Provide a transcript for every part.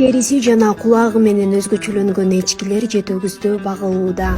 Терisi жана кулагы менен өзгөчөлөнгөн эчкилер жети өгүздө багылууда.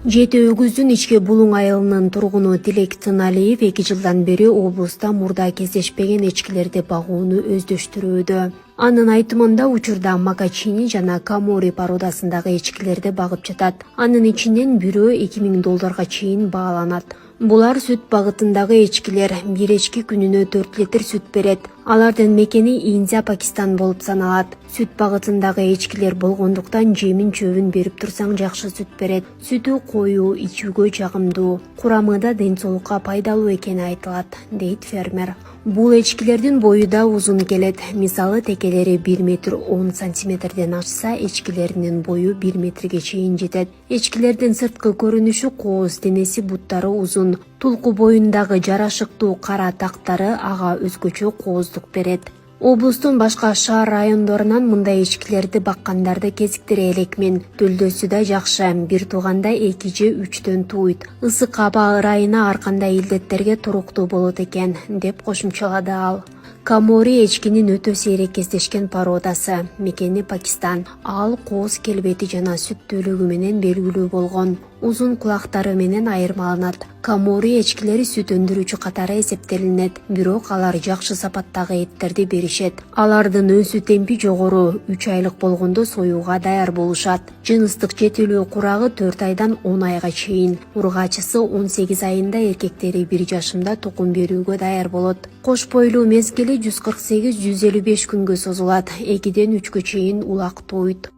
Жети өгүздүн ички булуң айылынын тургуну Тилек Тыналиев 2 жылдан бери облуста мурда кездешпеген эчкилерди багууну өздөштүрүүдө. Анын айтымында учурда Макачини жана Камори породасындагы эчкилерди багып жатат. Анын ичинен бирөө $2000 чейин бааланат. Булар сүт багытындагы эчкилер. Бир эчки күнүнө 4 литр сүт берет. Алардын мекени Индия, Пакистан болуп саналат. Сүт багытындагы эчкилер болгондуктан жемин чөбүн берип турсаң жакшы сүт берет. Сүтү коюу, ичүүгө жагымдуу. Курамы да ден соолукка пайдалуу экени айтылат, дейт фермер. Бул эчкилердин бою да узун келет. Мисалы текелери 1 метр 10 сантиметрден ашса, эчкилеринин бою 1 метрге чейин жетет. Эчкилердин сырткы көрүнүшү кооз, денеси буттары узун. Тулку боюндагы жарашыктуу кара тактары ага өзгөчө кооздук берет. Облустун башка шаар райондорунан мындай эчкилерди баккандарды кезиктире элекмин. Төлдөсү да жакшы, бир тууганда 2 же 3төн тууйт. Ысык аба ырайына ар кандай илдеттерге туруктуу болот экен, деп кошумчалады ал. Камори эчкинин өтө сейрек кездешкен породасы. Мекени Пакистан. Ал кооз келбети жана сүттүүлүгү менен белгилүү болгон. Узун кулактары менен айырмаланат. Камори эчкилери сүт өндүрүүчү катары эсептелинет, бирок алар жакшы сапаттагы эттерди беришет. Алардын өсүү темпи жогору, 3 айлык болгондо союуга даяр болушат. Жыныстык жетилүү курагы 4 айдан 10 айга чейин. Ургачысы 18 айында, эркектери 1 жашында тукум берүүгө даяр болот. Кош бойлуу мезгили 148-155 күнгө созулат. 2-ден 3гө чейин улак тууйт.